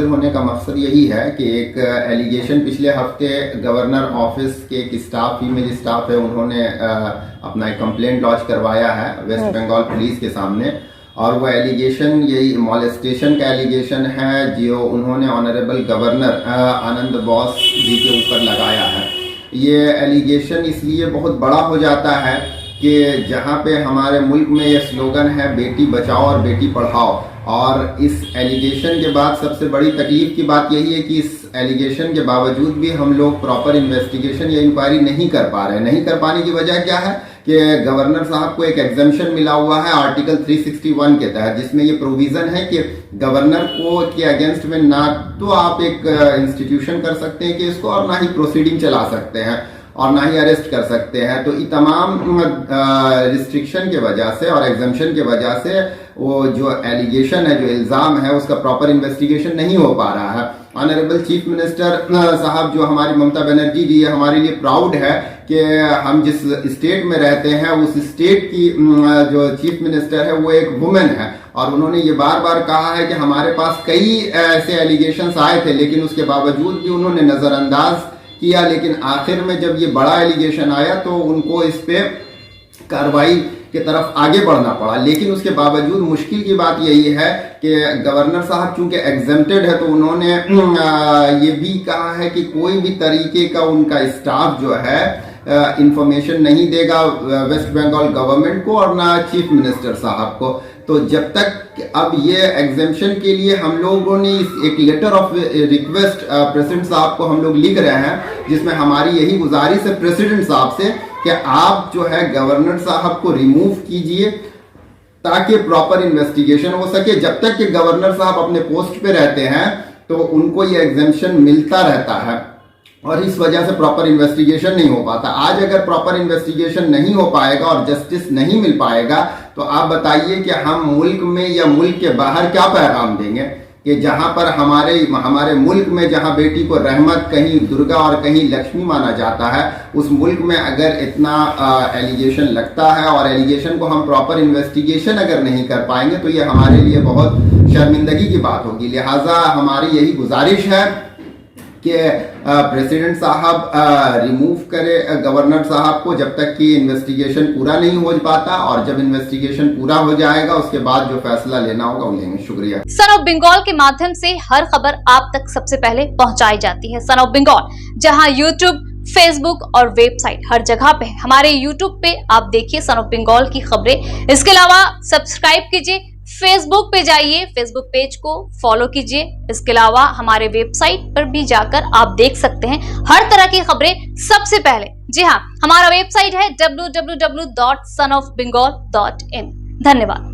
हाजिर होने का मकसद यही है कि एक एलिगेशन पिछले हफ्ते गवर्नर ऑफिस के एक स्टाफ, फीमेल स्टाफ है, उन्होंने अपना एक कंप्लेंट लॉन्च करवाया है वेस्ट बंगाल पुलिस के सामने। और वो एलिगेशन यही मॉलेस्टेशन का एलिगेशन है जो उन्होंने ऑनरेबल गवर्नर आनंद बोस जी के ऊपर लगाया है। ये एलिगेशन इसलिए बहुत बड़ा हो जाता है कि जहाँ पे हमारे मुल्क में ये स्लोगन है बेटी बचाओ और बेटी पढ़ाओ, और इस एलिगेशन के बाद सबसे बड़ी तकलीफ की बात यही है कि इस एलिगेशन के बावजूद भी हम लोग प्रॉपर इन्वेस्टिगेशन या इंक्वायरी नहीं कर पा रहे हैं। नहीं कर पाने की वजह क्या है कि गवर्नर साहब को एक एग्जम्पशन मिला हुआ है आर्टिकल 361 के तहत, जिसमें ये प्रोविजन है कि गवर्नर को के अगेंस्ट में ना तो आप एक इंस्टीट्यूशन कर सकते हैं केस को, और ना ही प्रोसीडिंग चला सकते हैं, और ना ही अरेस्ट कर सकते हैं। तो ये तमाम रिस्ट्रिक्शन के वजह से और एग्जम्पशन के वजह से वो जो एलिगेशन है, जो इल्ज़ाम है, उसका प्रॉपर इन्वेस्टिगेशन नहीं हो पा रहा है। ऑनरेबल चीफ मिनिस्टर साहब जो हमारी ममता बनर्जी जी, हमारे लिए प्राउड है कि हम जिस स्टेट में रहते हैं उस स्टेट की जो चीफ मिनिस्टर है वो एक वुमेन है, और उन्होंने ये बार बार कहा है कि हमारे पास कई ऐसे एलिगेशंस आए थे लेकिन उसके बावजूद भी उन्होंने नज़रअंदाज किया। लेकिन आखिर में जब ये बड़ा एलिगेशन आया तो उनको इस पे कार्रवाई की तरफ आगे बढ़ना पड़ा। लेकिन उसके बावजूद मुश्किल की बात यही है कि गवर्नर साहब चूंकि एग्जेम्प्टेड है तो उन्होंने ये भी कहा है कि कोई भी तरीके का उनका स्टाफ जो है इंफॉर्मेशन नहीं देगा वेस्ट बंगाल गवर्नमेंट को और ना चीफ मिनिस्टर साहब को। तो जब तक अब ये एग्जेम्पशन के लिए हम लोगों ने एक लेटर ऑफ रिक्वेस्ट प्रेसिडेंट साहब को हम लोग लिख रहे हैं, जिसमें हमारी यही गुजारिश है प्रेसिडेंट साहब से कि आप जो है गवर्नर साहब को रिमूव कीजिए ताकि प्रॉपर इन्वेस्टिगेशन हो सके। जब तक कि गवर्नर साहब अपने पोस्ट पे रहते हैं तो उनको ये एग्जेम्पशन मिलता रहता है, और इस वजह से प्रॉपर इन्वेस्टिगेशन नहीं हो पाता। आज अगर प्रॉपर इन्वेस्टिगेशन नहीं हो पाएगा और जस्टिस नहीं मिल पाएगा तो आप बताइए कि हम मुल्क में या मुल्क के बाहर क्या पैगाम देंगे कि जहां पर हमारे मुल्क में जहां बेटी को रहमत, कहीं दुर्गा और कहीं लक्ष्मी माना जाता है, उस मुल्क में अगर इतना एलिगेशन लगता है और एलिगेशन को हम प्रॉपर इन्वेस्टिगेशन अगर नहीं कर पाएंगे तो ये हमारे लिए बहुत शर्मिंदगी की बात होगी। लिहाजा हमारी यही गुजारिश है कि प्रेसिडेंट साहब रिमूव करे गवर्नर साहब को जब तक कि इन्वेस्टिगेशन पूरा नहीं हो पाता, और जब इन्वेस्टिगेशन पूरा हो जाएगा उसके बाद जो फैसला लेना होगा वो लेंगे। शुक्रिया। सन ऑफ बंगाल के माध्यम से हर खबर आप तक सबसे पहले पहुंचाई जाती है। सन ऑफ बंगाल जहां यूट्यूब, फेसबुक और वेबसाइट हर जगह पे है। हमारे यूट्यूब पे आप देखिए सन ऑफ बंगाल की खबरें। इसके अलावा सब्सक्राइब कीजिए, फेसबुक पे जाइए, फेसबुक पेज को फॉलो कीजिए। इसके अलावा हमारे वेबसाइट पर भी जाकर आप देख सकते हैं हर तरह की खबरें सबसे पहले। जी हाँ, हमारा वेबसाइट है www.sonofbengal.in। धन्यवाद।